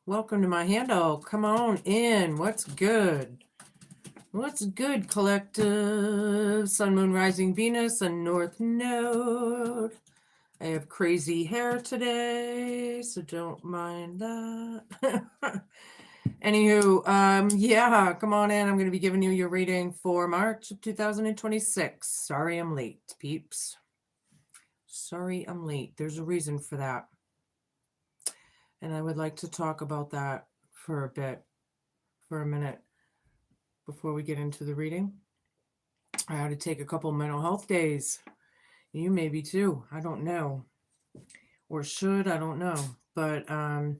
Welcome to my handle. Come on in. What's good? What's good, collective? Sun, Moon, Rising, Venus, and North Node. I have crazy hair today, so don't mind that. Anywho, yeah, come on in. I'm going to be giving you your reading for March of 2026. Sorry I'm late, peeps. Sorry I'm late. There's a reason for that. And I would like to talk about that for a minute, before we get into the reading. I had to take a couple mental health days. You maybe too. I don't know. Or should, I don't know. But all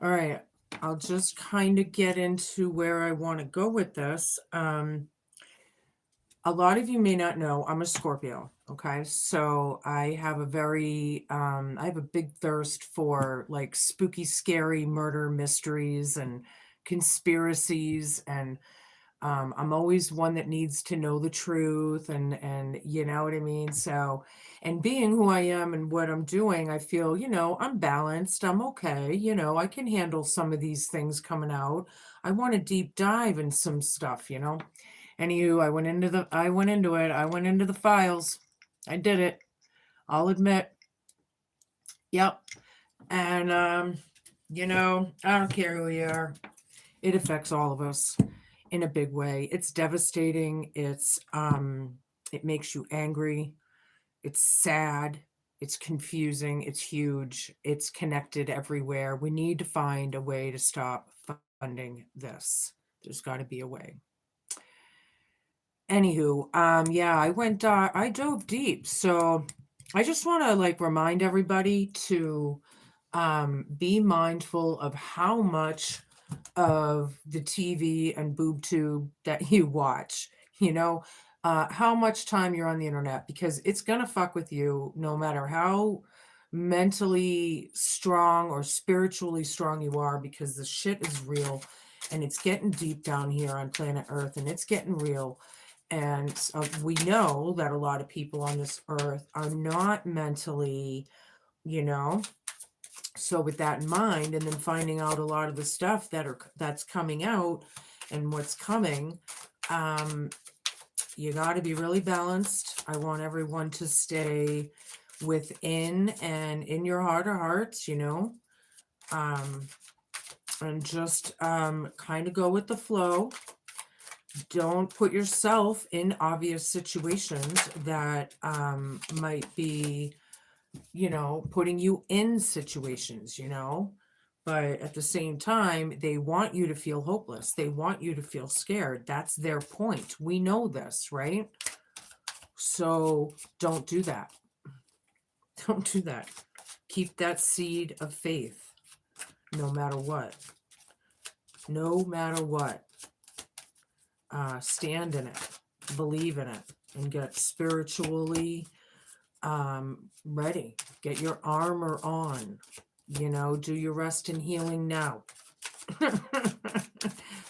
right, I'll just kind of get into where I want to go with this. A lot of you may not know I'm a Scorpio. Okay, so I have a big thirst for like spooky, scary murder mysteries and conspiracies, and I'm always one that needs to know the truth, and you know what I mean. So, and being who I am and what I'm doing, I feel, I'm balanced. I'm okay. I can handle some of these things coming out. I want to deep dive in some stuff. Anywho, I went into the files. I did it. I'll admit. Yep. And I don't care who you are. It affects all of us in a big way. It's devastating. It makes you angry. It's sad. It's confusing. It's huge. It's connected everywhere. We need to find a way to stop funding this. There's got to be a way. Anywho, yeah, I dove deep. So I just want to remind everybody to be mindful of how much of the TV and boob tube that you watch, how much time you're on the internet, because it's going to fuck with you no matter how mentally strong or spiritually strong you are, because the shit is real and it's getting deep down here on planet Earth, and it's getting real. And we know that a lot of people on this earth are not mentally, so with that in mind, and then finding out a lot of the stuff that's coming out and what's coming, you got to be really balanced. I want everyone to stay within and in your heart of hearts, and just kind of go with the flow. Don't put yourself in obvious situations that might be, putting you in situations, but at the same time, they want you to feel hopeless. They want you to feel scared. That's their point. We know this, right? So don't do that. Don't do that. Keep that seed of faith, no matter what. No matter what. Stand in it, believe in it, and get spiritually ready. Get your armor on, do your rest and healing now.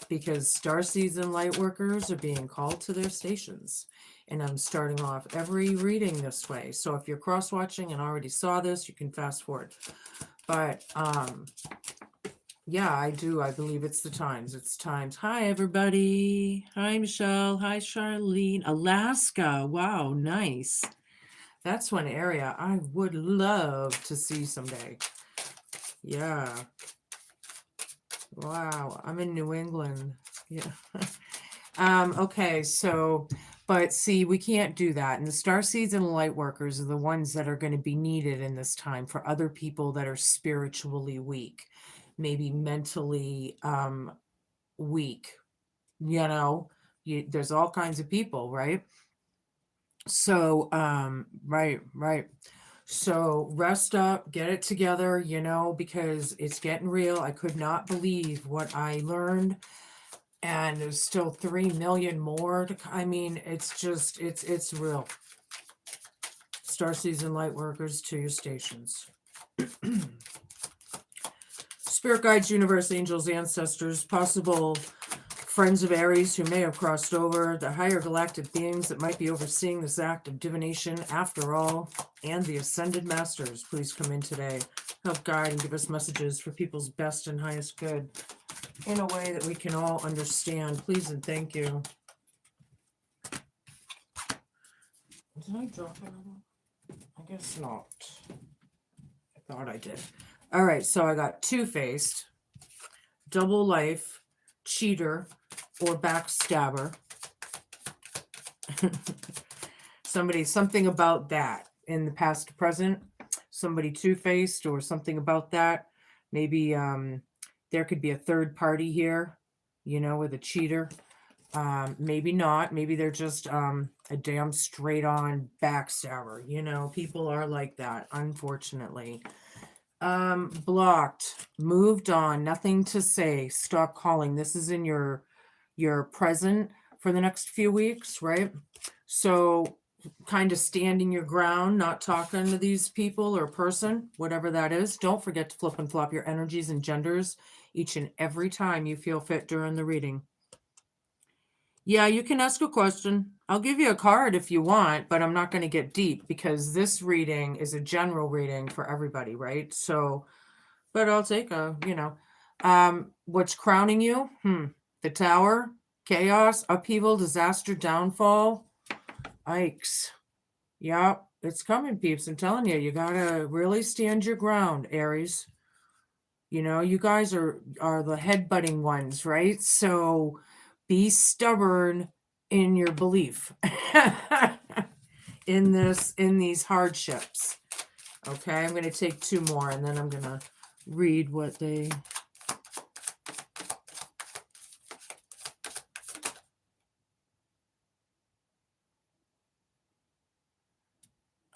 Because star season light workers are being called to their stations. And I'm starting off every reading this way. So if you're cross-watching and already saw this, you can fast forward. But yeah, I do. I believe it's the times. It's times. Hi, everybody. Hi, Michelle. Hi, Charlene. Alaska. Wow, nice. That's one area I would love to see someday. Yeah. Wow. I'm in New England. Yeah. Okay, so, but see, we can't do that. And the star seeds and light workers are the ones that are going to be needed in this time for other people that are spiritually weak, maybe mentally weak. There's all kinds of people, right? So right, so rest up, get it together, because it's getting real. I could not believe what I learned, and there's still 3 million more I mean, it's just it's real. Star season light workers, to your stations. Spirit guides, universe, angels, ancestors, possible friends of Aries who may have crossed over, the higher galactic beings that might be overseeing this act of divination after all, and the ascended masters, please come in today. help guide and give us messages for people's best and highest good in a way that we can all understand. Please and thank you. Did I drop it? I guess not. I thought I did. All right, so I got two-faced, double life, cheater, or backstabber. Something about that in the past to present. Somebody two-faced or something about that. Maybe there could be a third party here, with a cheater. Maybe not. Maybe they're just a damn straight on backstabber. People are like that, unfortunately. Blocked, moved on, nothing to say, stop calling. This is in your present for the next few weeks, right? So kind of standing your ground, not talking to these people or person, whatever that is. Don't forget to flip and flop your energies and genders each and every time you feel fit during the reading. Yeah, you can ask a question. I'll give you a card if you want, but I'm not going to get deep because this reading is a general reading for everybody, right? So, but I'll take what's crowning you? The Tower, chaos, upheaval, disaster, downfall. Yikes. Yep, it's coming, peeps. I'm telling you, you gotta really stand your ground, Aries. You guys are the headbutting ones, right? So be stubborn in your belief in these hardships. Okay, I'm going to take two more and then I'm going to read what they...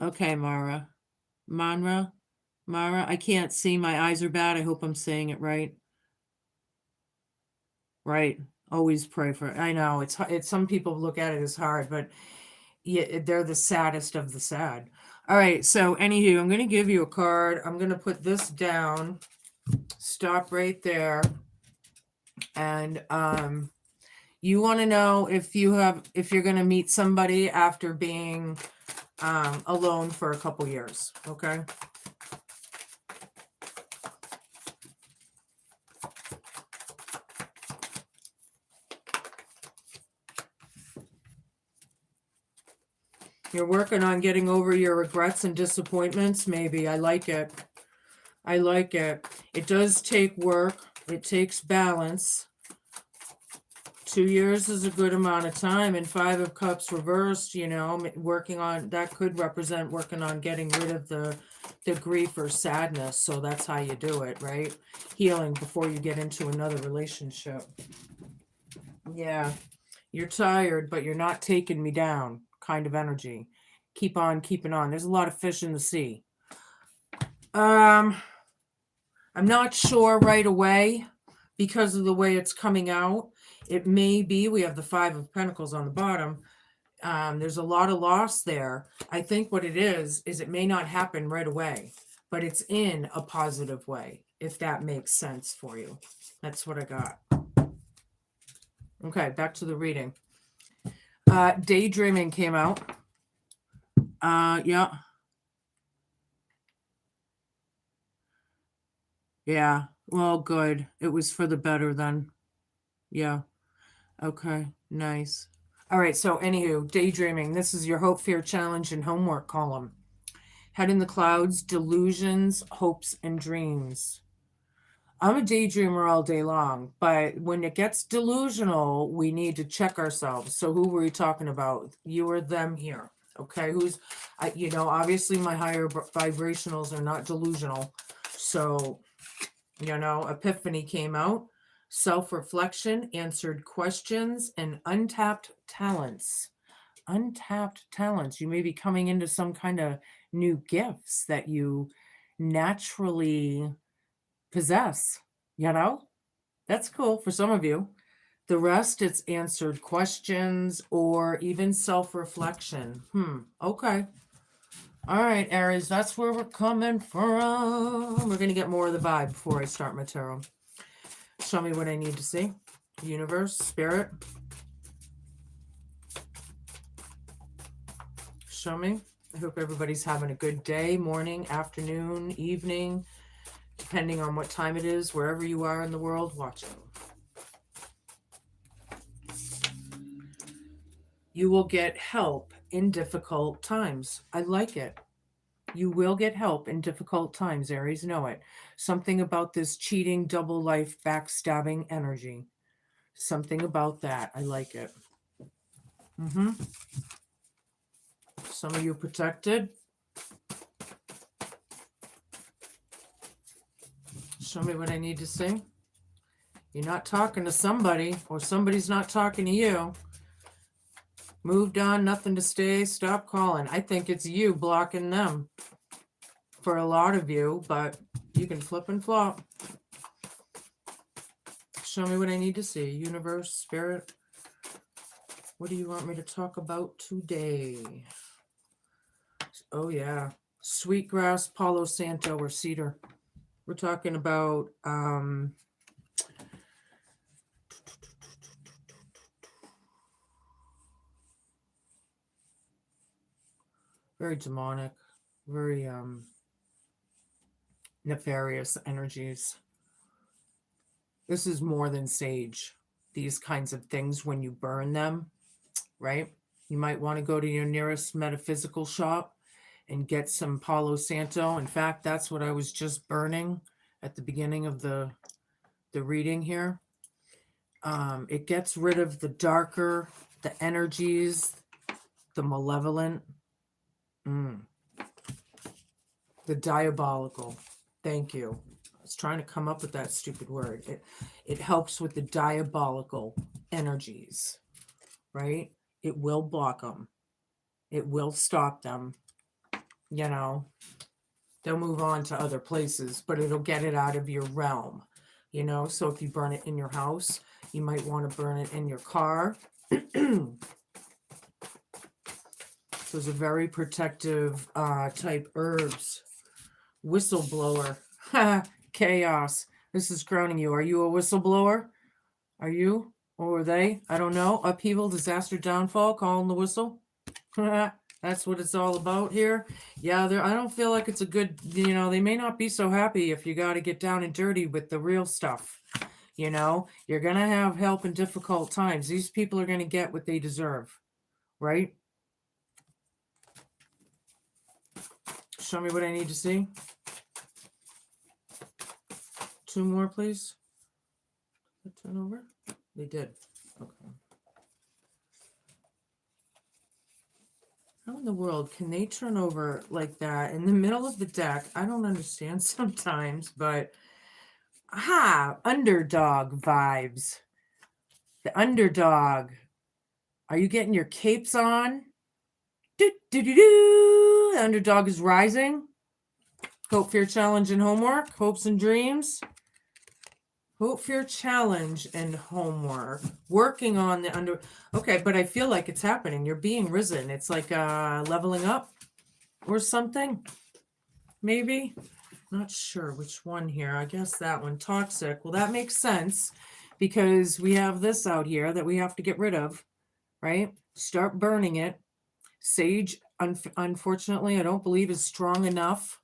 Okay, Mara. Mara, I can't see. My eyes are bad. I hope I'm saying it right. Right. Always pray for it. I know it's some people look at it as hard, but yeah, they're the saddest of the sad. All right. So anywho, I'm going to give you a card. I'm going to put this down. Stop right there. And you want to know if you're going to meet somebody after being alone for a couple years. Okay. You're working on getting over your regrets and disappointments. Maybe. I like it. I like it. It does take work. It takes balance. 2 years is a good amount of time. And 5 of Cups reversed, working on, that could represent working on getting rid of the grief or sadness. So that's how you do it, right? Healing before you get into another relationship. Yeah. You're tired, but you're not taking me down kind of energy. Keep on keeping on. There's a lot of fish in the sea. I'm not sure right away because of the way it's coming out. It may be, we have the 5 of Pentacles on the bottom. There's a lot of loss there. I think what it is it may not happen right away, but it's in a positive way, if that makes sense for you. That's what I got. Okay, back to the reading. Daydreaming came out. Yeah. Yeah. Well, good. It was for the better then. Yeah. Okay. Nice. All right. So anywho, daydreaming. This is your hope, fear, challenge, and homework column. Head in the clouds, delusions, hopes, and dreams. I'm a daydreamer all day long, but when it gets delusional, we need to check ourselves. So who were we talking about? You or them here. Okay. Obviously my higher vibrationals are not delusional. So, epiphany came out. Self-reflection, answered questions, and untapped talents. Untapped talents. You may be coming into some kind of new gifts that you naturally possess. That's cool for some of you. The rest, it's answered questions or even self-reflection. Okay. All right, Aries, that's where we're coming from. We're going to get more of the vibe before I start my tarot. Show me what I need to see. Universe, spirit. Show me. I hope everybody's having a good day, morning, afternoon, evening. depending on what time it is, wherever you are in the world watching. You will get help in difficult times. I like it. You will get help in difficult times, Aries. Know it. Something about this cheating, double life, backstabbing energy. Something about that. I like it. Some of you protected. Show me what I need to see. You're not talking to somebody, or somebody's not talking to you. Moved on, nothing to stay, stop calling. I think it's you blocking them for a lot of you, but you can flip and flop. Show me what I need to see. Universe, spirit, what do you want me to talk about today? Oh yeah, sweetgrass, Palo Santo, or cedar. We're talking about very demonic, very nefarious energies. This is more than sage. These kinds of things, when you burn them, right? You might want to go to your nearest metaphysical shop and get some Palo Santo. In fact, that's what I was just burning at the beginning of the reading here. It gets rid of the darker, the energies, the malevolent, the diabolical. Thank you. I was trying to come up with that stupid word. It helps with the diabolical energies, right? It will block them. It will stop them. You know, they'll move on to other places, but it'll get it out of your realm. You know, so if you burn it in your house, you might want to burn it in your car. Those are very protective type herbs. Whistleblower. Chaos. This is crowning you. Are you a whistleblower? Are you? Or are they? I don't know. Upheaval, disaster, downfall, calling the whistle. That's what it's all about here. Yeah, I don't feel like it's a good, you know, they may not be so happy if you got to get down and dirty with the real stuff. You know, you're going to have help in difficult times. These people are going to get what they deserve, right? Show me what I need to see. 2 more, please. Turn over. They did. Okay. How in the world can they turn over like that in the middle of the deck? I don't understand sometimes, but underdog vibes. The underdog. Are you getting your capes on? Do, do, do, do. The underdog is rising. Hope, fear, challenge, and homework. Hopes and dreams. Hope, fear, challenge, and homework. Working on the Okay, but I feel like it's happening. You're being risen. It's like leveling up or something. Maybe. Not sure which one here. I guess that one. Toxic. Well, that makes sense because we have this out here that we have to get rid of, right? Start burning it. Sage, unfortunately, I don't believe is strong enough.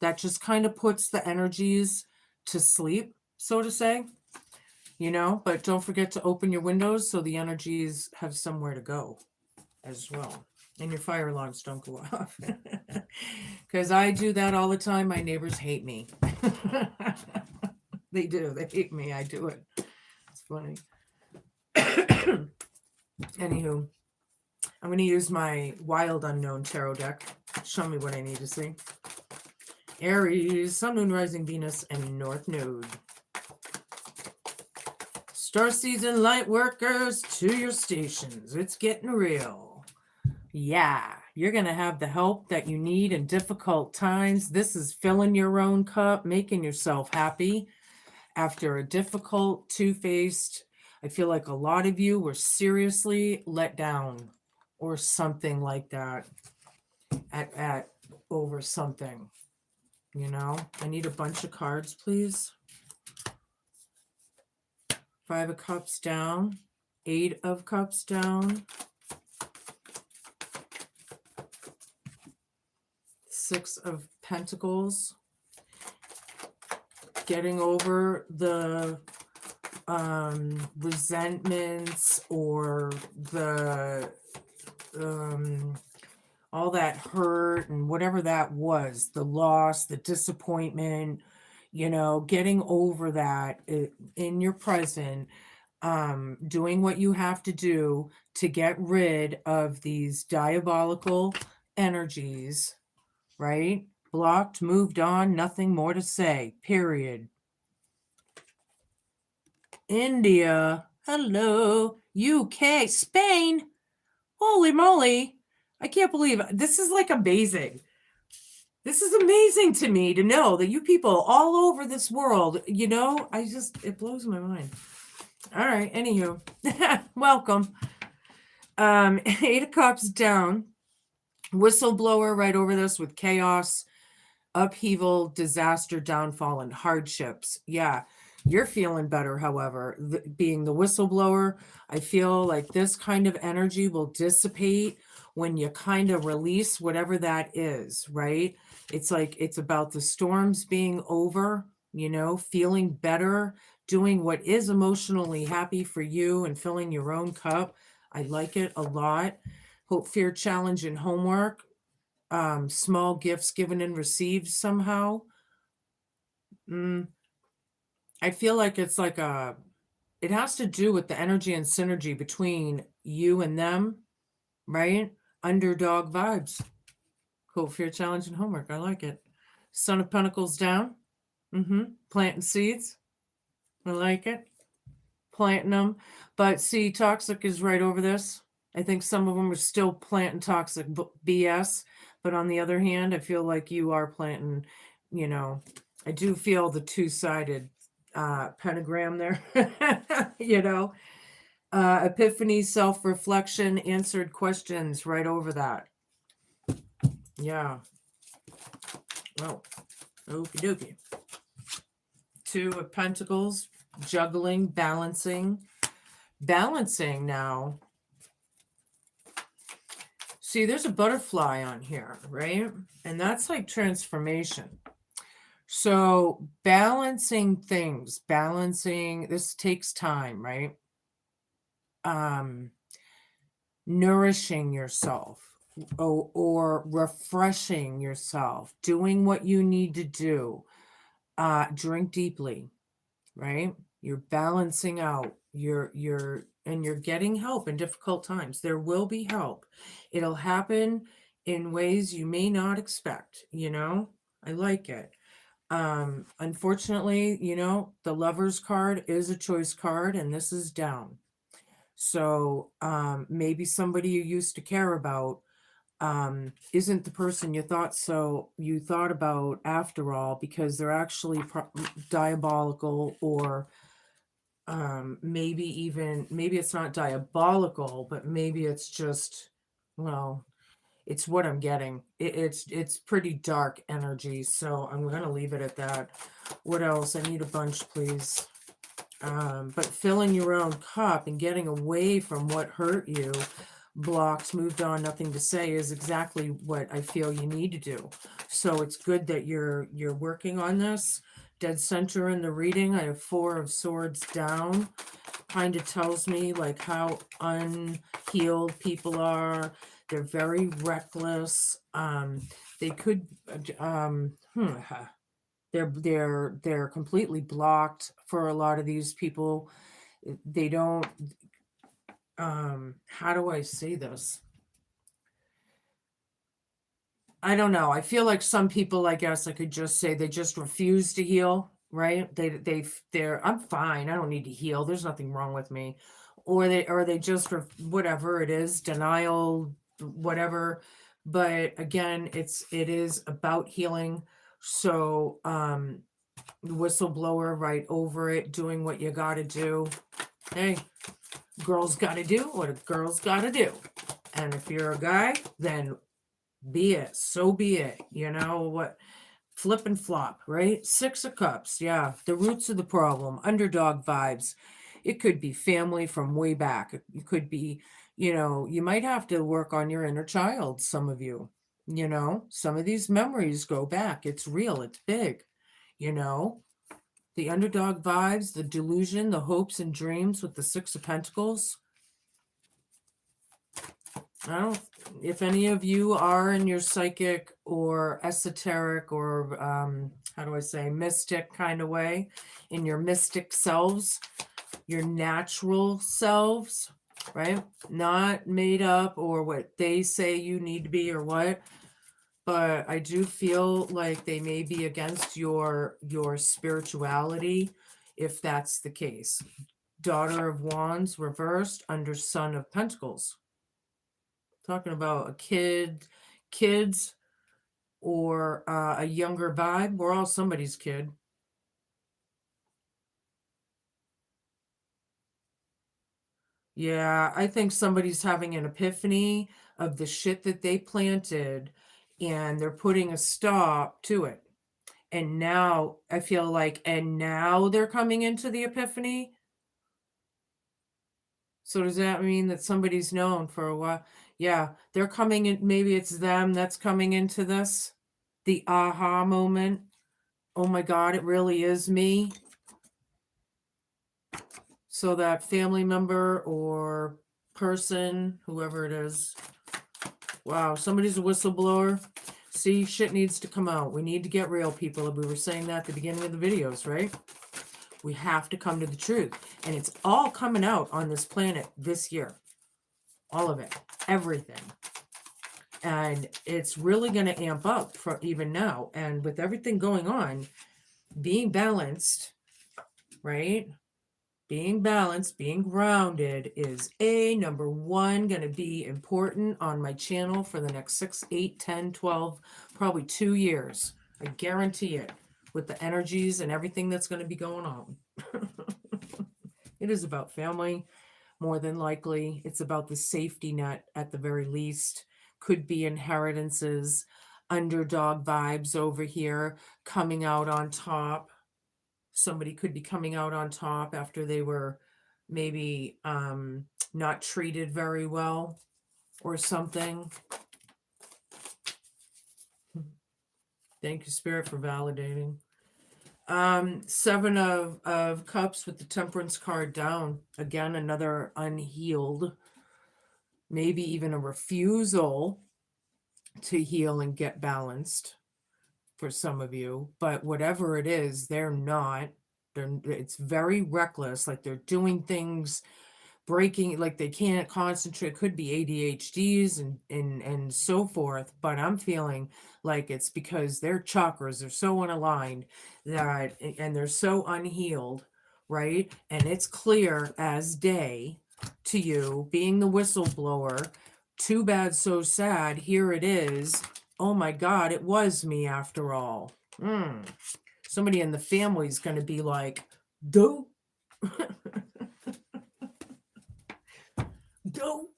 That just kind of puts the energies to sleep, so to say, you know, but don't forget to open your windows so the energies have somewhere to go as well. And your fire alarms don't go off. Because I do that all the time. My neighbors hate me. They do. They hate me. I do it. It's funny. Anywho, I'm going to use my Wild Unknown Tarot deck. Show me what I need to see. Aries, Sun, Moon, Rising, Venus, and North Node. Star season light workers to your stations. It's getting real. Yeah, you're going to have the help that you need in difficult times. This is filling your own cup, making yourself happy after a difficult, two-faced. I feel like a lot of you were seriously let down or something like that at over something. You know, I need a bunch of cards, please. 5 of Cups down, 8 of Cups down, 6 of Pentacles, getting over the resentments or the all that hurt and whatever that was, the loss, the disappointment, getting over that in your present, doing what you have to do to get rid of these diabolical energies, right? Blocked, moved on, nothing more to say, period. India, hello, UK, Spain, holy moly. I can't believe this is like amazing. This is amazing to me to know that you people all over this world, it blows my mind. All right, anywho, welcome. 8 of Cups down, whistleblower right over this with chaos, upheaval, disaster, downfall, and hardships. Yeah, you're feeling better, however. Being the whistleblower, I feel like this kind of energy will dissipate when you kind of release whatever that is, right? It's like it's about the storms being over, feeling better, doing what is emotionally happy for you and filling your own cup. I like it a lot. Hope, fear, challenge, and homework. Small gifts given and received somehow. I feel like it's like it has to do with the energy and synergy between you and them, right? Underdog vibes. Hope, fear, challenge, and homework. I like it. Son of Pentacles down. Planting seeds. I like it. Planting them. But see, toxic is right over this. I think some of them are still planting toxic BS. But on the other hand, I feel like you are planting, I do feel the two-sided pentagram there. Epiphany, self-reflection, answered questions right over that. Yeah. Well, okie dokie. 2 of Pentacles, juggling, balancing. Balancing now. See, there's a butterfly on here, right? And that's like transformation. So balancing things, this takes time, right? Nourishing yourself or refreshing yourself, doing what you need to do. Drink deeply, right? You're balancing out, you're getting help in difficult times. There will be help. It'll happen in ways you may not expect, I like it. Unfortunately, the Lover's card is a choice card and this is down. So maybe somebody you used to care about isn't the person you thought about after all, because they're actually diabolical, or maybe it's not diabolical, but maybe it's just, well, it's what I'm getting. It's pretty dark energy, so I'm gonna leave it at that. What else? I need a bunch, please. But filling your own cup and getting away from what hurt you, blocked, moved on, nothing to say, is exactly what I feel you need to do. So it's good that you're working on this. Dead center in the reading, I have 4 of Swords down. Kind of tells me like how unhealed people are. They're very reckless. They could they're completely blocked for a lot of these people. They don't how do I say this? I don't know. I feel like some people, I guess I could just say, they just refuse to heal, right? They're I'm fine. I don't need to heal. There's nothing wrong with me. Or they just whatever it is, denial, whatever. But again, it is about healing. So the whistleblower right over it, doing what you got to do. Hey, girls got to do what a girl's got to do. And if you're a guy, then be it. So be it. What? Flip and flop, right? 6 of Cups. Yeah. The roots of the problem. Underdog vibes. It could be family from way back. It could be, you might have to work on your inner child, some of you. Some of these memories go back. It's real. It's big. The underdog vibes, the delusion, the hopes and dreams with the Six of Pentacles. I don't, if any of you are in your psychic or esoteric or, how do I say, mystic kind of way, in your mystic selves, your natural selves, right? Not made up or what they say you need to be or what, but I do feel like they may be against your spirituality if that's the case. Daughter of Wands reversed under Son of Pentacles. Talking about a kids, or a younger vibe. We're all somebody's kid. Yeah, I think somebody's having an epiphany of the shit that they planted, and they're putting a stop to it. And now I feel like, and now they're coming into the epiphany. So does that mean that somebody's known for a while? Yeah, they're coming in. Maybe it's them that's coming into this. The aha moment. Oh my God, it really is me. So that family member or person, whoever it is, wow, somebody's a whistleblower. See, shit needs to come out. We need to get real, people. We were saying that at the beginning of the videos, right? We have to come to the truth. And it's all coming out on this planet this year. All of it. Everything. And it's really going to amp up for even now. And with everything going on, being balanced, right? Being balanced, being grounded is number one going to be important on my channel for the next 6, 8, 10, 12, probably 2 years. I guarantee it, with the energies and everything that's going to be going on. It is about family, more than likely. It's about the safety net at the very least. Could be inheritances, underdog vibes over here, coming out on top. Somebody could be coming out on top after they were maybe not treated very well or something. Thank you, Spirit, for validating. 7 of Cups with the Temperance card down. Again, another unhealed, maybe even a refusal to heal and get balanced for some of you. But whatever it is, they're not. It's very reckless, like they're doing things, breaking, like they can't concentrate. Could be ADHDs and so forth, but I'm feeling like it's because their chakras are so unaligned that, and they're so unhealed, right? And it's clear as day to you, being the whistleblower. Too bad, so sad. Here it is. Oh my God, it was me after all. Somebody in the family is going to be like, dope. Dope.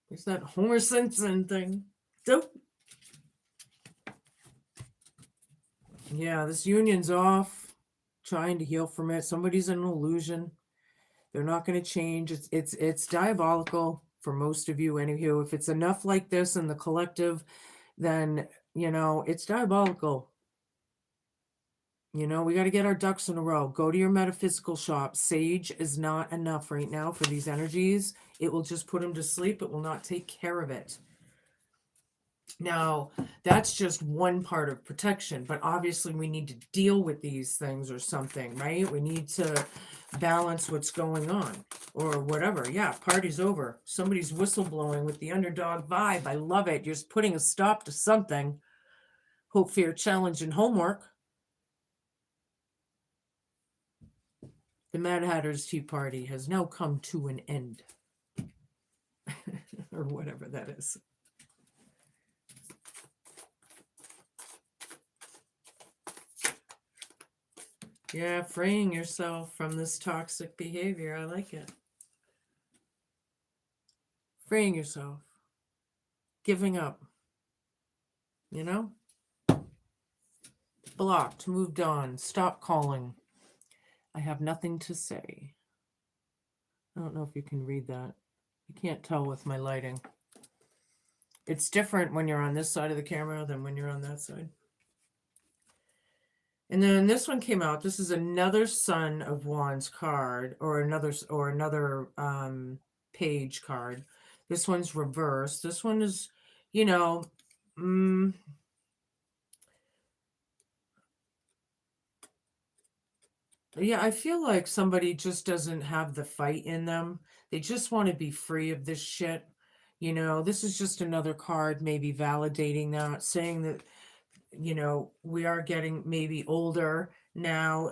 It's that Homer Simpson thing. Dope. Yeah, this union's off. Trying to heal from it. Somebody's in an illusion. They're not going to change. It's diabolical for most of you. Anywho, if it's enough like this in the collective, then it's diabolical. We got to get our ducks in a row. Go to your metaphysical shop. Sage is not enough right now for these energies. It will just put them to sleep. It will not take care of it. Now, that's just one part of protection, but obviously we need to deal with these things or something, right? We need to balance what's going on or whatever. Yeah, party's over. Somebody's whistleblowing with the underdog vibe. I love it. You're just putting a stop to something. Hope, fear, challenge, and homework. The Mad Hatter's Tea Party has now come to an end. Or whatever that is. Yeah, freeing yourself from this toxic behavior. I like it. Freeing yourself. Giving up. Blocked, moved on, stop calling. I have nothing to say. I don't know if you can read that. You can't tell with my lighting. It's different when you're on this side of the camera than when you're on that side. And then this one came out. This is another Son of Wands card, or another page card. This one's reversed. This one is, you know, mm, yeah, I feel like somebody just doesn't have the fight in them. They just want to be free of this shit. This is just another card maybe validating that, saying that, we are getting maybe older now,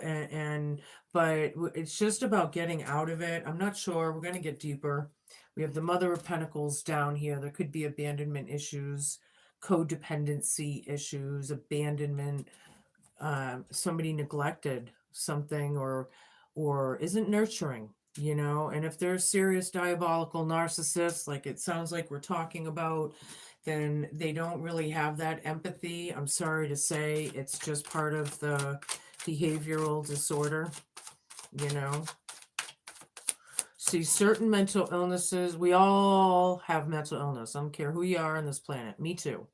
but it's just about getting out of it. I'm not sure. We're going to get deeper. We have the Mother of Pentacles down here. There could be abandonment issues, codependency issues, abandonment, somebody neglected something, or isn't nurturing, and if they're serious diabolical narcissists, like it sounds like we're talking about, then they don't really have that empathy. I'm sorry to say, it's just part of the behavioral disorder, you know. See, certain mental illnesses, we all have mental illness. I don't care who you are on this planet. Me too,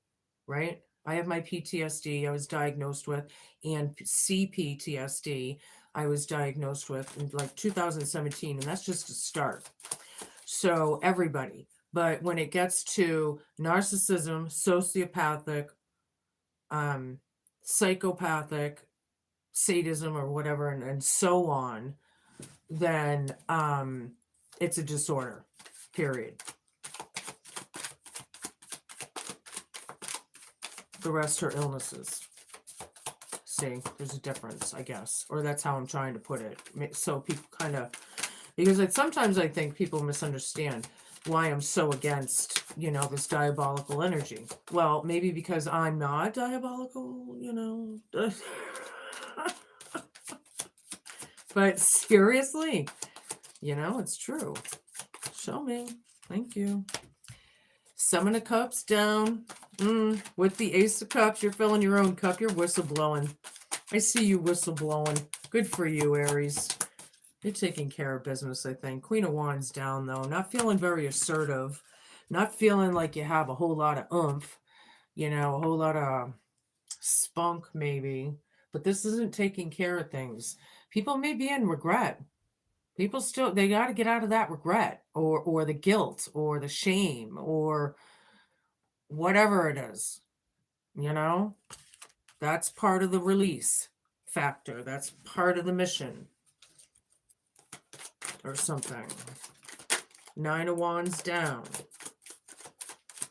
right? I have my PTSD I was diagnosed with, and CPTSD I was diagnosed with in like 2017, and that's just a start. So everybody. But when it gets to narcissism, sociopathic, psychopathic, sadism, or whatever, and so on, then it's a disorder, period. The rest are illnesses. See, there's a difference, I guess, or that's how I'm trying to put it. So people kind of, because sometimes I think people misunderstand why I'm so against, this diabolical energy. Well, maybe because I'm not diabolical, But seriously, it's true. Show me. Thank you. Seven of Cups down. With the Ace of Cups, you're filling your own cup. You're whistleblowing. I see you whistleblowing. Good for you, Aries. You're taking care of business, I think. Queen of Wands down, though. Not feeling very assertive. Not feeling like you have a whole lot of oomph. A whole lot of spunk, maybe. But this isn't taking care of things. People may be in regret. People still, they got to get out of that regret, or the guilt, or the shame, or whatever it is. That's part of the release factor. That's part of the mission, or something. Nine of Wands down.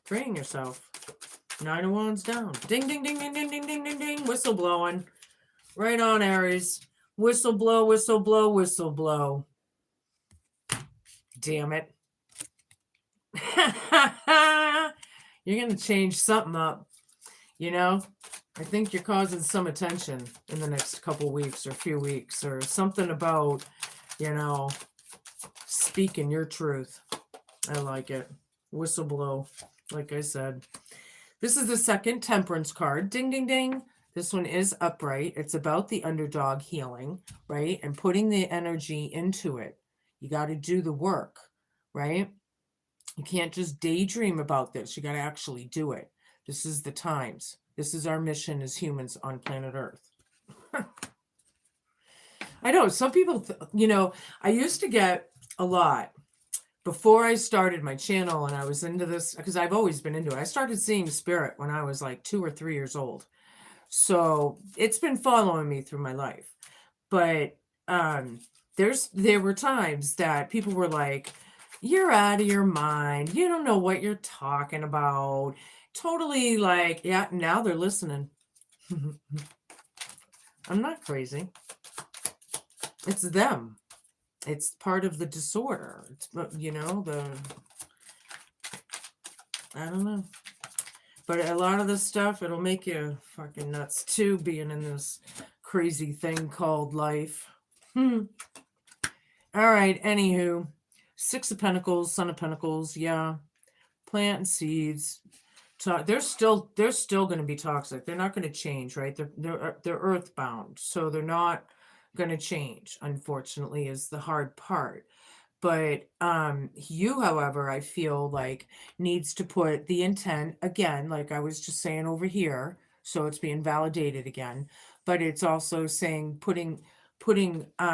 Freeing yourself. Nine of Wands down. Ding, ding, ding, ding, ding, ding, ding, ding, ding. Whistle blowing. Right on, Aries. Whistle blow, whistle blow, whistle blow. Damn it. You're going to change something up. I think you're causing some attention in the next couple weeks or few weeks, or something about, speaking your truth. I like it. Whistle blow, like I said. This is the second Temperance card. Ding, ding, ding. This one is upright. It's about the underdog healing, right? And putting the energy into it. You got to do the work, right? You can't just daydream about this. You got to actually do it. This is the times. This is our mission as humans on planet Earth. I know some people, I used to get a lot before I started my channel, and I was into this because I've always been into it. I started seeing spirit when I was like 2 or 3 years old. So it's been following me through my life. But there were times that people were like, you're out of your mind. You don't know what you're talking about. Totally like, yeah, now they're listening. I'm not crazy. It's them. It's part of the disorder. It's, I don't know. But a lot of this stuff, it'll make you fucking nuts too, being in this crazy thing called life. All right, anywho. Six of Pentacles, Son of Pentacles, yeah. Plant seeds. They're still going to be toxic. They're not going to change, right? They're earthbound, so they're not going to change, unfortunately, is the hard part. But you, however, I feel like needs to put the intent, again, like I was just saying over here, so it's being validated again, but it's also saying putting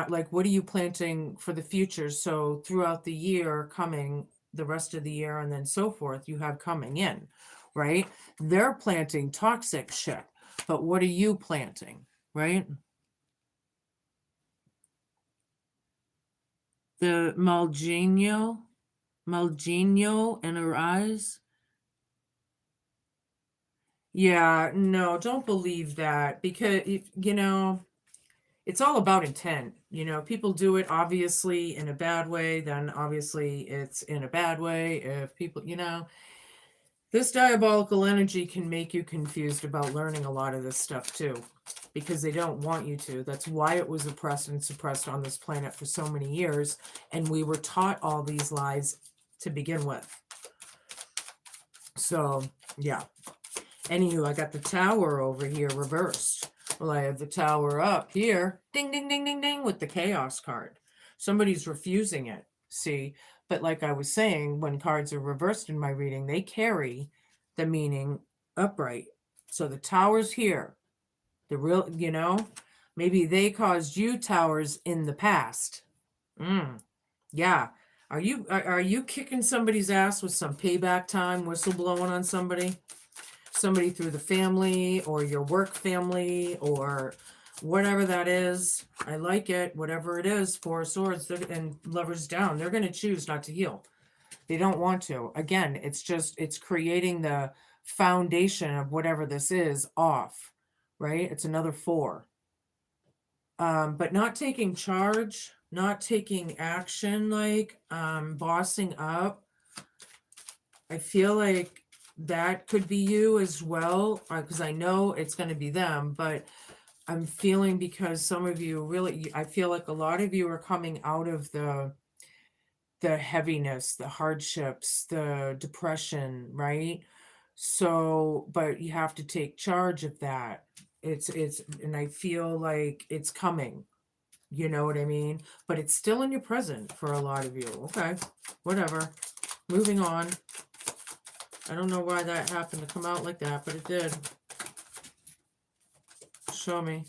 like, what are you planting for the future? So throughout the year coming, the rest of the year, and then so forth, you have coming in, right? They're planting toxic shit, but what are you planting, right? The Malgino and her eyes. Yeah, no, don't believe that, because it's all about intent. People do it obviously in a bad way, then obviously it's in a bad way. If people, this diabolical energy can make you confused about learning a lot of this stuff too, because they don't want you to. That's why it was oppressed and suppressed on this planet for so many years, and we were taught all these lies to begin with. So, yeah. Anywho, I got the tower over here reversed. Well, I have the tower up here, ding, ding, ding, ding, ding, with the chaos card. Somebody's refusing it, see? But like I was saying, when cards are reversed in my reading, they carry the meaning upright. So the tower's here. The real, maybe they caused you towers in the past. Yeah. Are you kicking somebody's ass with some payback time, whistleblowing on somebody through the family or your work family or whatever that is? I like it. Whatever it is, Four of Swords and Lovers down, they're going to choose not to heal. They don't want to. Again, it's creating the foundation of whatever this is off, right? It's another four. But not taking charge, not taking action, like bossing up. I feel like that could be you as well, because I know it's going to be them, but I'm feeling, because some of you really, I feel like a lot of you are coming out of the heaviness, the hardships, the depression, right? So, but you have to take charge of that. And I feel like it's coming. You know what I mean? But it's still in your present for a lot of you. Okay, whatever. Moving on. I don't know why that happened to come out like that, but it did. Show me.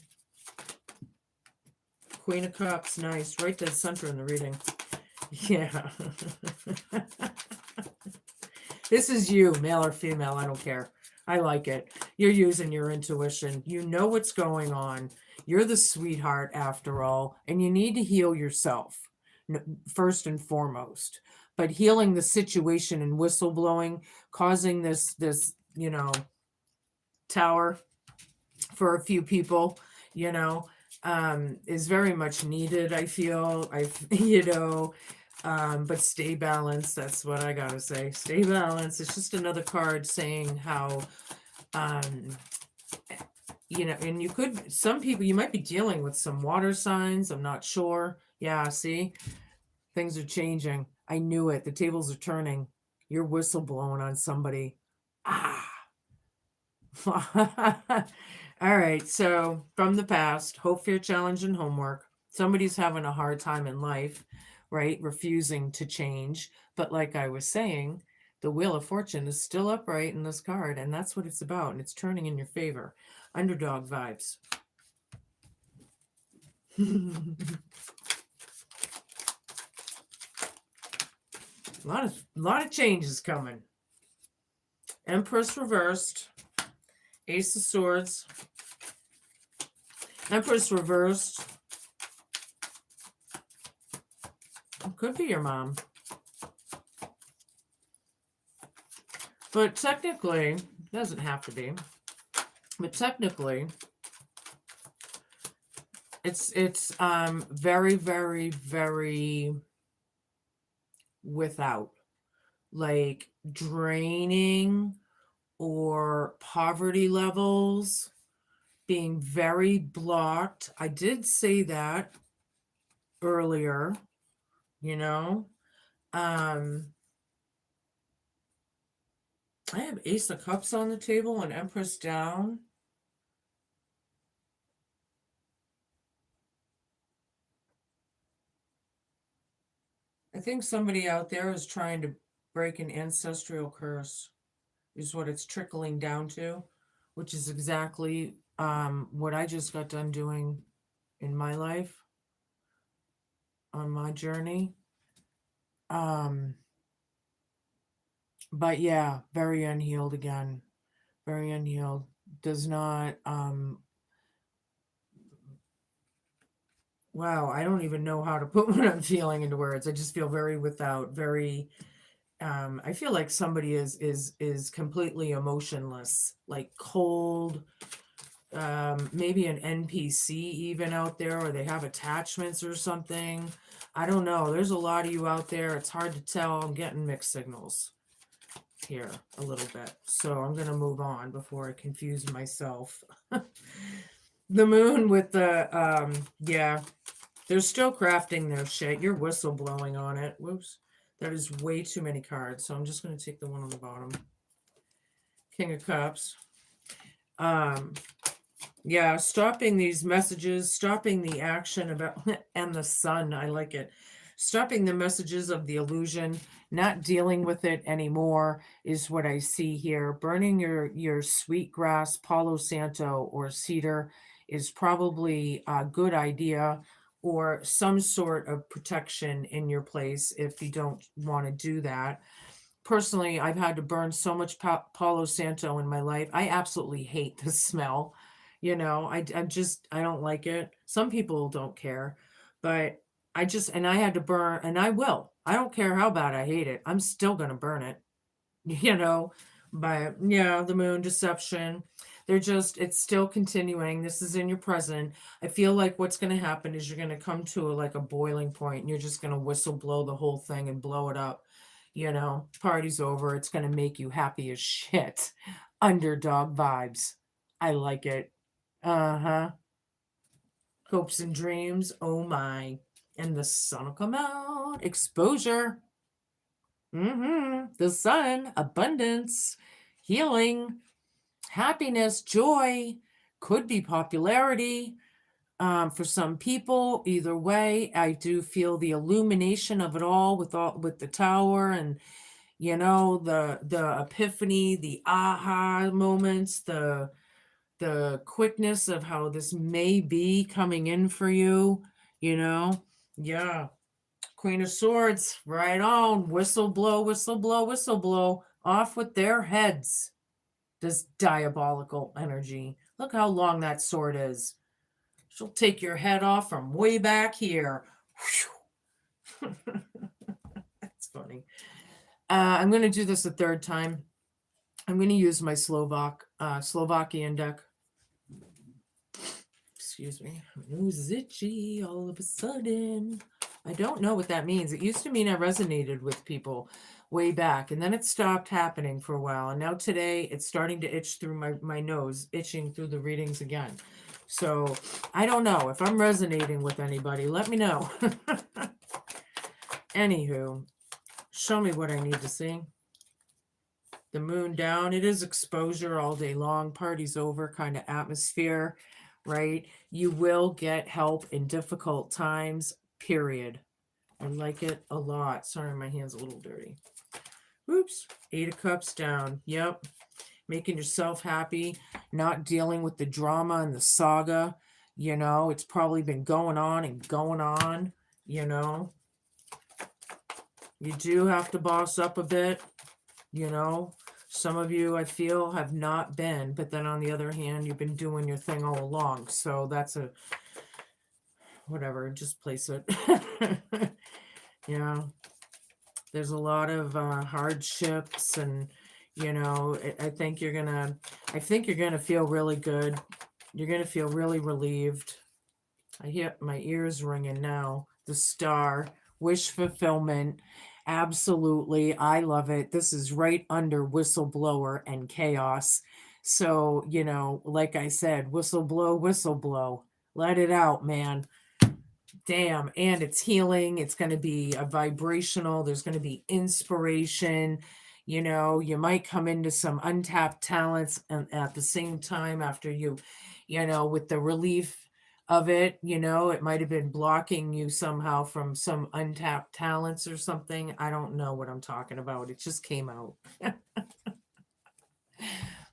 Queen of Cups, nice. Right to the center in the reading. Yeah. This is you, male or female, I don't care. I like it. You're using your intuition. You know what's going on. You're the sweetheart after all, and you need to heal yourself first and foremost. But healing the situation and whistleblowing, causing this tower for a few people, is very much needed, I feel. But stay balanced. That's what I gotta say. Stay balanced. It's just another card saying how, and some people, you might be dealing with some water signs. I'm not sure. Yeah, see, things are changing. I knew it. The tables are turning. You're whistleblowing on somebody. Ah. All right. So from the past, hope, fear, challenge, and homework. Somebody's having a hard time in life, right? Refusing to change. But like I was saying, the Wheel of Fortune is still upright in this card, and that's what it's about. And it's turning in your favor. Underdog vibes. A lot of changes coming. Empress reversed. Ace of Swords. Empress reversed. Could be your mom. But technically, it doesn't have to be. But technically, it's very, very, very without, like, draining or poverty levels being very blocked. I did say that earlier, you know. I have Ace of Cups on the table and Empress down. I think somebody out there is trying to break an ancestral curse, is what it's trickling down to, which is exactly what I just got done doing in my life on my journey. Um, but yeah, very unhealed again. Very unhealed. Does not, wow, I don't even know how to put what I'm feeling into words. I just feel very without, very, I feel like somebody is completely emotionless, like cold, maybe an NPC even out there, or they have attachments or something. I don't know. There's a lot of you out there. It's hard to tell. I'm getting mixed signals here a little bit. So I'm going to move on before I confuse myself. The moon with the, yeah, they're still crafting their shit. You're whistleblowing on it. Whoops. That is way too many cards. So I'm just going to take the one on the bottom. King of Cups. Um, Yeah, stopping these messages, stopping the action about and the sun, I like it. Stopping the messages of the illusion, not dealing with it anymore is what I see here. Burning your sweetgrass, Palo Santo, or cedar is probably a good idea, or some sort of protection in your place if you don't want to do that. Personally, I've had to burn so much Palo Santo in my life. I absolutely hate the smell. I don't like it. Some people don't care, but and I had to burn, and I will. I don't care how bad I hate it. I'm still going to burn it, you know. But yeah, the moon deception. It's still continuing. This is in your present. I feel like what's going to happen is you're going to come to like a boiling point and you're just going to whistle blow the whole thing and blow it up. Party's over. It's going to make you happy as shit. Underdog vibes. I like it. Uh-huh. Hopes and dreams. Oh my. And the sun will come out. Exposure. The sun, abundance, healing, happiness, joy, could be popularity. For some people, either way, I do feel the illumination of it all with the tower, and the epiphany, the aha moments, the quickness of how this may be coming in for you, you know. Yeah. Queen of Swords, right on. Whistle blow, whistle blow, whistle blow. Off with their heads. This diabolical energy. Look how long that sword is. She'll take your head off from way back here. That's funny. I'm going to do this a third time. I'm going to use my Slovakian deck. Excuse me. My nose is itchy all of a sudden. I don't know what that means. It used to mean I resonated with people way back, and then it stopped happening for a while. And now today it's starting to itch through my nose, itching through the readings again. So I don't know if I'm resonating with anybody. Let me know. Anywho, show me what I need to see. The moon down. It is exposure all day long. Party's over kind of atmosphere, right? You will get help in difficult times, period. I like it a lot. Sorry, my hand's a little dirty. Oops. 8 of Cups down. Yep. Making yourself happy, not dealing with the drama and the saga. It's probably been going on and going on. You do have to boss up a bit. Some of you, I feel, have not been, but then on the other hand, you've been doing your thing all along. So that's whatever, just place it. Yeah. There's a lot of hardships, and I think you're gonna feel really good. You're gonna feel really relieved. I hear my ears ringing now. The star, wish fulfillment. Absolutely. I love it. This is right under whistleblower and chaos. So, like I said, whistle blow. Let it out, man. Damn. And it's healing. It's going to be a vibrational. There's going to be inspiration. You might come into some untapped talents, and at the same time, after with the relief of it, it might have been blocking you somehow from some untapped talents or something. I don't know what I'm talking about. It just came out.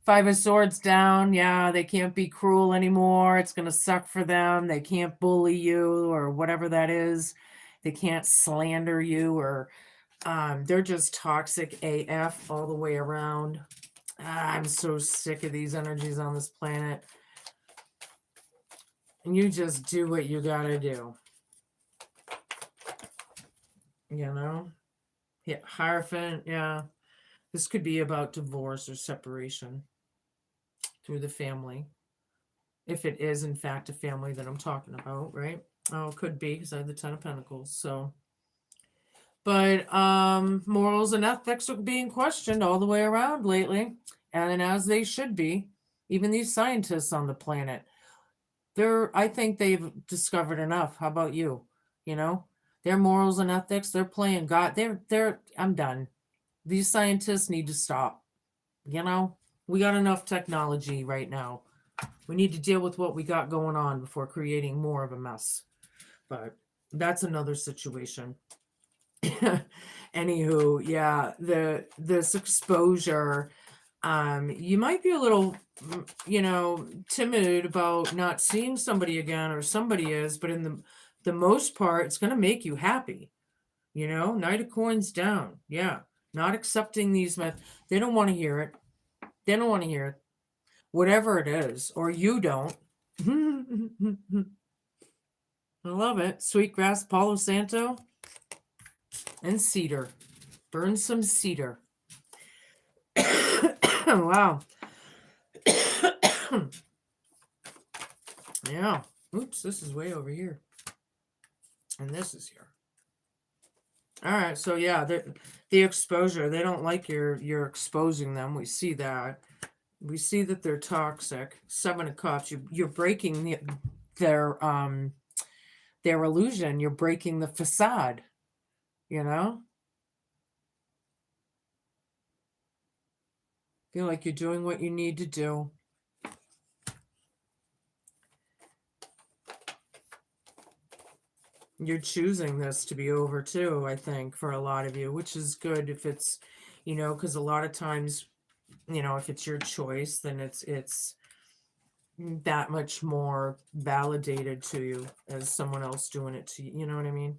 Five of Swords down. Yeah, they can't be cruel anymore. It's going to suck for them. They can't bully you or whatever that is. They can't slander you, or they're just toxic AF all the way around. I'm so sick of these energies on this planet. And you just do what you got to do. You know? Yeah, Hierophant, yeah. This could be about divorce or separation through the family. If it is, in fact, a family that I'm talking about, right? Oh, it could be, because I have the Ten of Pentacles, so. But morals and ethics are being questioned all the way around lately, and as they should be. Even these scientists on the planet, I think they've discovered enough. How about you? You know, their morals and ethics, they're playing God. I'm done. These scientists need to stop. You know, we got enough technology right now. We need to deal with what we got going on before creating more of a mess. But that's another situation. Anywho, yeah, this exposure, you might be a little, timid about not seeing somebody again, or somebody is, but in the most part, it's going to make you happy. Knight of Coins down. Yeah, not accepting these they don't want to hear it. They don't want to hear it. Whatever it is, or you don't. I love it. Sweetgrass, Palo Santo, and cedar. Burn some cedar. Wow. Yeah. Oops, this is way over here. And this is here. All right, so yeah, the exposure, they don't like you're exposing them. We see that. We see that they're toxic. Seven of Cups, you're breaking their illusion. You're breaking the facade, Feel like you're doing what you need to do. You're choosing this to be over too, I think, for a lot of you, which is good if it's, because a lot of times, if it's your choice, then it's that much more validated to you as someone else doing it to you. You know what I mean?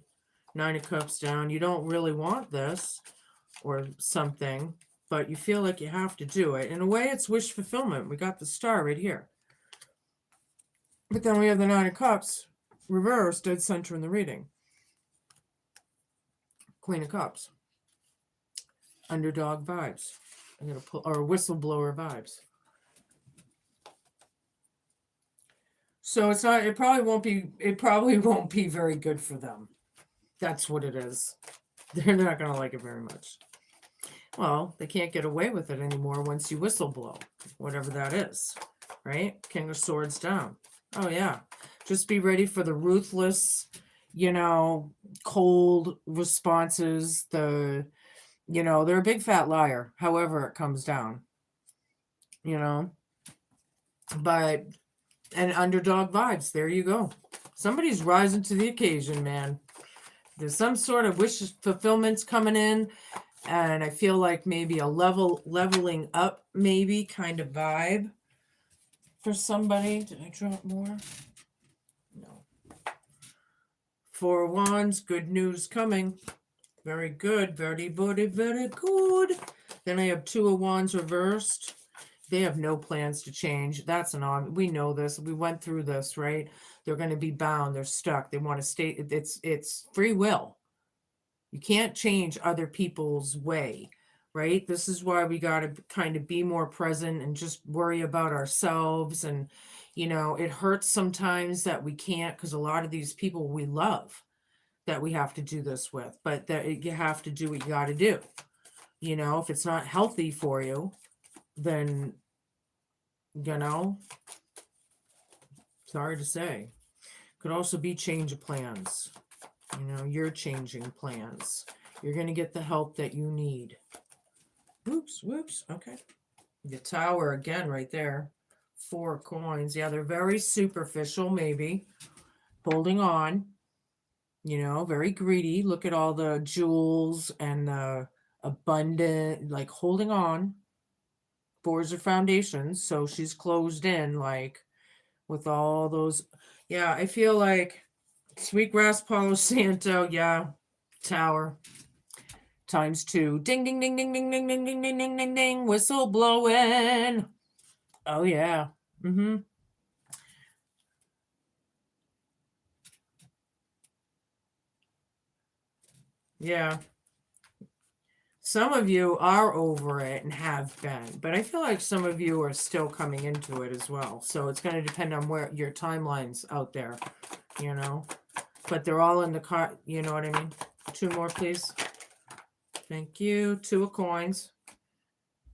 Nine of Cups down. You don't really want this or something, but you feel like you have to do it. In a way, it's wish fulfillment. We got the Star right here. But then we have the Nine of Cups reversed, dead center in the reading. Queen of Cups. Underdog vibes. I'm gonna pull, or whistleblower vibes. So it probably won't be very good for them. That's what it is. They're not gonna like it very much. Well, they can't get away with it anymore once you whistleblow, whatever that is, right? King of Swords down. Oh yeah, just be ready for the ruthless, cold responses. They're a big fat liar, however it comes down, but, and underdog vibes, there you go. Somebody's rising to the occasion, man. There's some sort of wish fulfillment's coming in, and I feel like maybe a leveling up, maybe kind of vibe for somebody. Did I drop more? No. Four of Wands, good news coming. Very good. Very, very, very good. Then I have Two of Wands reversed. They have no plans to change. That's we know this. We went through this, right? They're going to be bound. They're stuck. They want to stay. It's free will. You can't change other people's way, right? This is why we got to kind of be more present and just worry about ourselves. And, it hurts sometimes that we can't, because a lot of these people we love that we have to do this with, but that you have to do what you got to do. If it's not healthy for you, then, sorry to say, could also be change of plans. You're changing plans. You're going to get the help that you need. Whoops. Okay. The Tower again right there. Four of Coins. Yeah, they're very superficial, maybe. Holding on. Very greedy. Look at all the jewels and the abundant, like holding on. Boards are foundations, so she's closed in, like, with all those. Yeah, I feel like Sweetgrass, Palo Santo, yeah, Tower times two. Ding, ding, ding, ding, ding, ding, ding, ding, ding, ding, ding, ding. Whistle blowing. Oh yeah. Mm-hmm. Yeah. Some of you are over it and have been, but I feel like some of you are still coming into it as well. So it's going to depend on where your timeline's out there, you know. But they're all in the car, you know what I mean? Two more, please. Thank you. Two of coins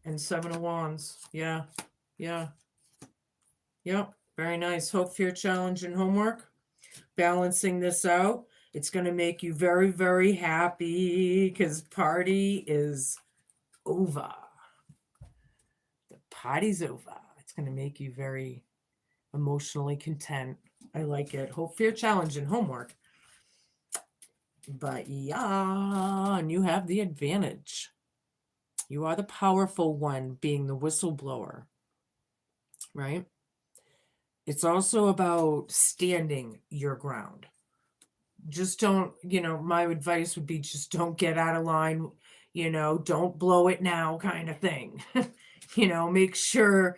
and seven of wands. Yeah. Yeah. Yep. Very nice. Hope, fear, challenge, and homework. Balancing this out. It's going to make you very, very happy because party is over. The party's over. It's going to make you very emotionally content. I like it. Hope, fear, challenge, and homework. But yeah, and you have the advantage. You are the powerful one, being the whistleblower, right? It's also about standing your ground. Just don't, my advice would be just don't get out of line, don't blow it now kind of thing. Make sure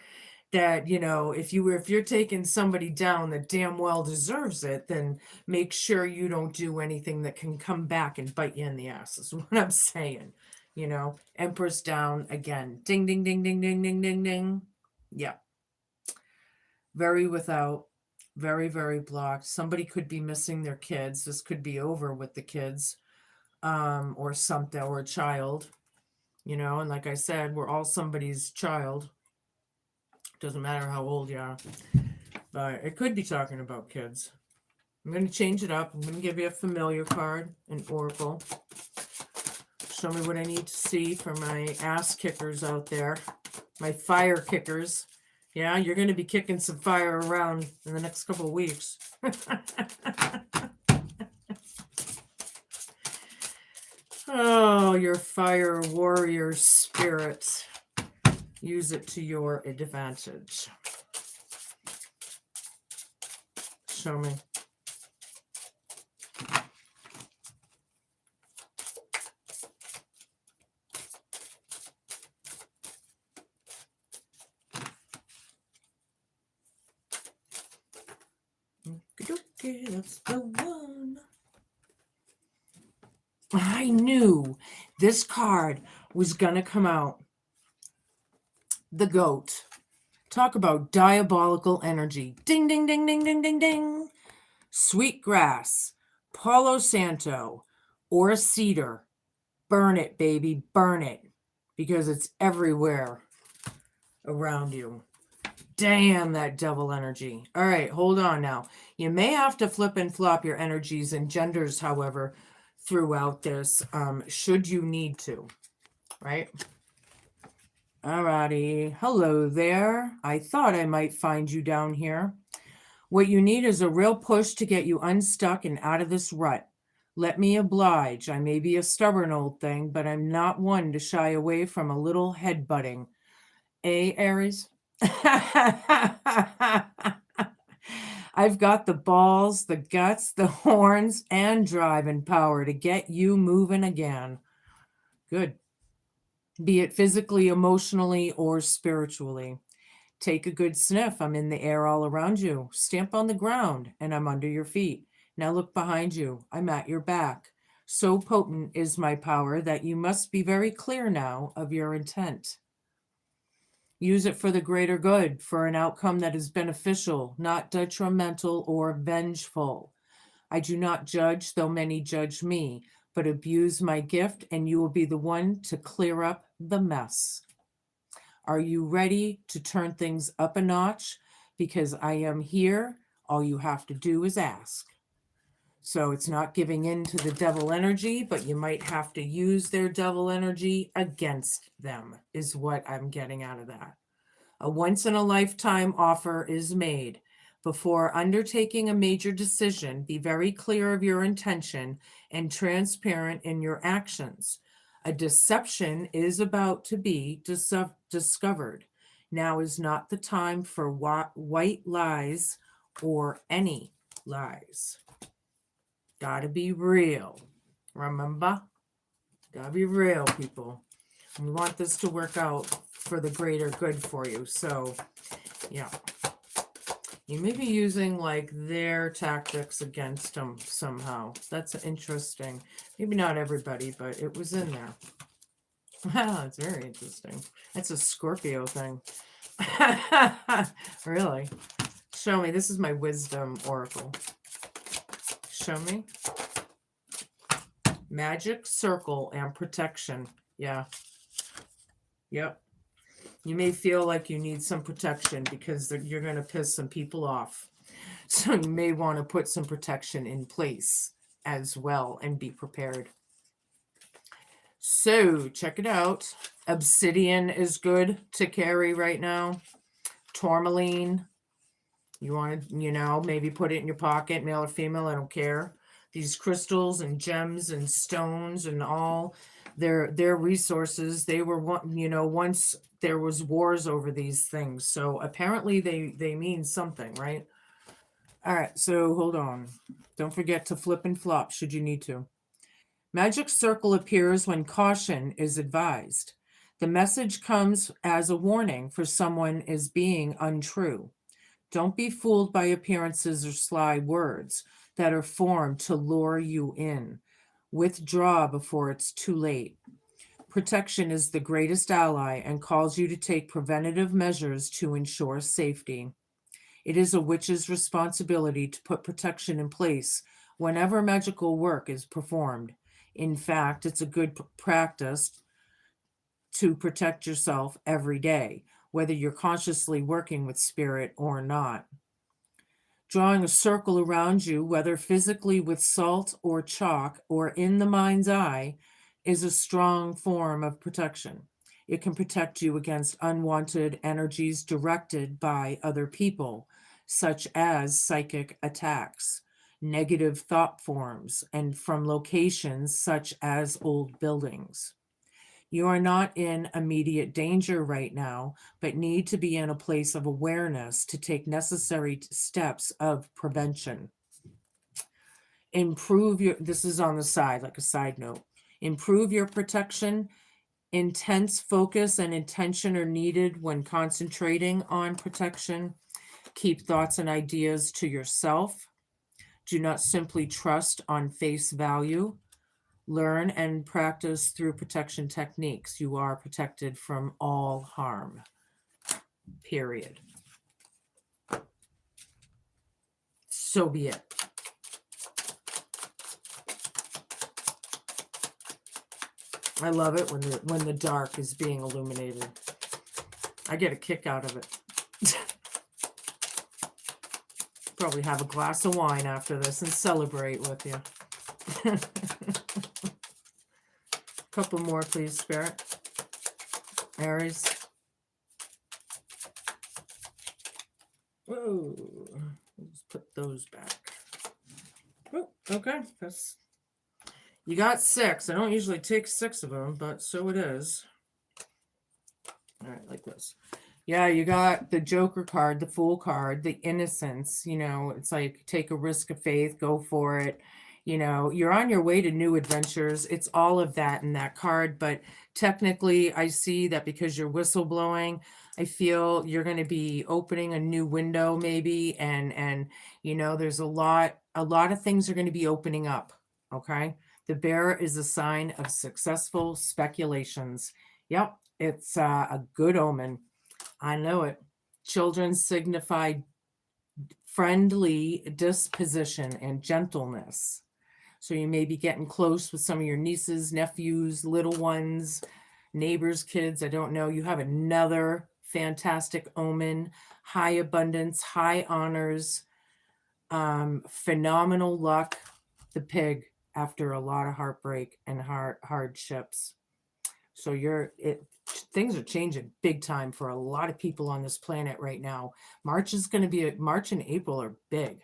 that, if you're taking somebody down that damn well deserves it, then make sure you don't do anything that can come back and bite you in the ass, is what I'm saying. Empress down again. Ding, ding, ding, ding, ding, ding, ding, ding. Yeah. Very without, very, very blocked. Somebody could be missing their kids. This could be over with the kids, or something, or a child, and like I said, we're all somebody's child. Doesn't matter how old you are, but it could be talking about kids. I'm going to change it up. I'm going to give you a familiar card, an oracle. Show me what I need to see for my ass kickers out there, my fire kickers. Yeah, you're going to be kicking some fire around in the next couple of weeks. Oh, your fire warrior spirit. Use it to your advantage. Show me. Okay, that's the one. I knew this card was going to come out. The goat. Talk about diabolical energy. Ding, ding, ding, ding, ding, ding, ding. Sweetgrass, Palo Santo, or cedar. Burn it, baby. Burn it. Because it's everywhere around you. Damn, that devil energy. All right, hold on now. You may have to flip and flop your energies and genders, however, throughout this, should you need to, right? Alrighty. Hello there. I thought I might find you down here. What you need is a real push to get you unstuck and out of this rut. Let me oblige. I may be a stubborn old thing, but I'm not one to shy away from a little headbutting. Aries? I've got the balls, the guts, the horns, and driving power to get you moving again. Good. Be it physically, emotionally, or spiritually. Take a good sniff. I'm in the air all around you. Stamp on the ground, and I'm under your feet. Now look behind you. I'm at your back. So potent is my power that you must be very clear now of your intent. Use it for the greater good, for an outcome that is beneficial, not detrimental or vengeful. I do not judge, though many judge me, but abuse my gift, and you will be the one to clear up the mess. Are you ready to turn things up a notch? Because I am here. All you have to do is ask. So it's not giving in to the devil energy, but you might have to use their devil energy against them, is what I'm getting out of that. A once-in-a-lifetime offer is made. Before undertaking a major decision, be very clear of your intention and transparent in your actions. A deception is about to be discovered. Now is not the time for white lies or any lies. Gotta be real. Remember? Gotta be real, people. We want this to work out for the greater good for you. So, yeah. You may be using like their tactics against them somehow. That's interesting. Maybe not everybody, but it was in there. Wow, it's very interesting. That's a Scorpio thing. Really? Show me. This is my wisdom oracle. Show me. Magic circle and protection. Yeah. Yep. You may feel like you need some protection because you're going to piss some people off. So you may want to put some protection in place as well and be prepared. So check it out. Obsidian is good to carry right now. Tourmaline. You want to, maybe put it in your pocket, male or female, I don't care. These crystals and gems and stones and all their resources, they were once there was wars over these things. So apparently they mean something, right? All right, so hold on. Don't forget to flip and flop should you need to. Magic circle appears when caution is advised. The message comes as a warning for someone is being untrue. Don't be fooled by appearances or sly words that are formed to lure you in. Withdraw before it's too late. Protection is the greatest ally and calls you to take preventative measures to ensure safety. It is a witch's responsibility to put protection in place whenever magical work is performed. In fact, it's a good practice to protect yourself every day, whether you're consciously working with spirit or not. Drawing a circle around you, whether physically with salt or chalk or in the mind's eye, is a strong form of protection. It can protect you against unwanted energies directed by other people, such as psychic attacks, negative thought forms, and from locations such as old buildings. You are not in immediate danger right now, but need to be in a place of awareness to take necessary steps of prevention. This is on the side, like a side note. Improve your protection. Intense focus and intention are needed when concentrating on protection. Keep thoughts and ideas to yourself. Do not simply trust on face value. Learn and practice through protection techniques. You are protected from all harm. Period. So be it. I love it when the dark is being illuminated. I get a kick out of it. Probably have a glass of wine after this and celebrate with you. Couple more, please, Spirit. Aries. Whoa. Let's put those back. Oh, okay. You got 6. I don't usually take 6 of them, but so it is. All right, like this. Yeah, you got the Joker card, the Fool card, the Innocence. It's like take a risk of faith, go for it. You're on your way to new adventures. It's all of that in that card. But technically, I see that because you're whistleblowing, I feel you're going to be opening a new window maybe. And there's a lot of things are going to be opening up. Okay. The bear is a sign of successful speculations. Yep. It's a good omen. I know it. Children signify friendly disposition and gentleness. So you may be getting close with some of your nieces, nephews, little ones, neighbors, kids. I don't know. You have another fantastic omen, high abundance, high honors, phenomenal luck. The pig after a lot of heartbreak and hardships. So things are changing big time for a lot of people on this planet right now. March and April are big,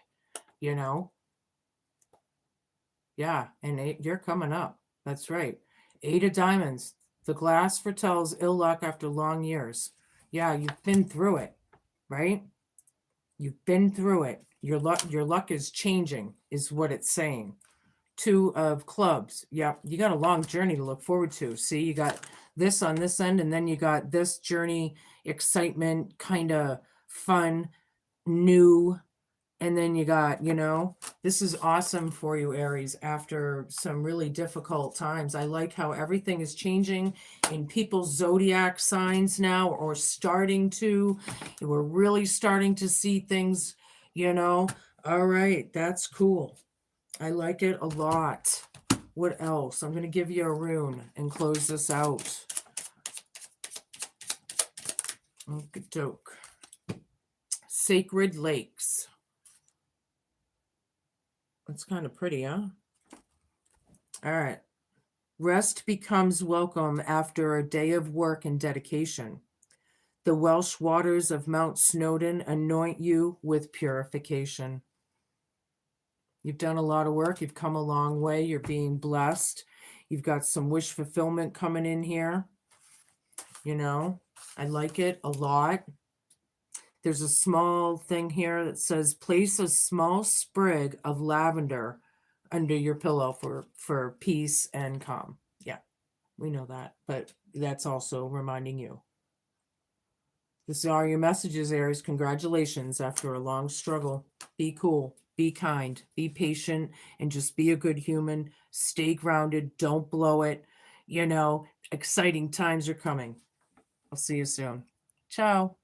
Yeah, and you're coming up. That's right. 8 of Diamonds. The glass foretells ill luck after long years. Yeah, you've been through it, right? You've been through it. Your luck is changing, is what it's saying. Two of clubs. Yep, you got a long journey to look forward to. See, you got this on this end, and then you got this journey, excitement, kind of fun, new, and then you got, this is awesome for you, Aries, after some really difficult times. I like how everything is changing in people's zodiac signs now, or starting to. We're really starting to see things, All right, that's cool. I like it a lot. What else? I'm going to give you a rune and close this out. Okey-doke. Sacred Lakes. That's kind of pretty, huh? All right. Rest becomes welcome after a day of work and dedication. The Welsh waters of Mount Snowdon anoint you with purification. You've done a lot of work. You've come a long way. You're being blessed. You've got some wish fulfillment coming in here. I like it a lot. There's a small thing here that says place a small sprig of lavender under your pillow for peace and calm. Yeah, we know that, but that's also reminding you. This are your messages, Aries. Congratulations after a long struggle. Be cool, be kind, be patient, and just be a good human. Stay grounded. Don't blow it. Exciting times are coming. I'll see you soon. Ciao.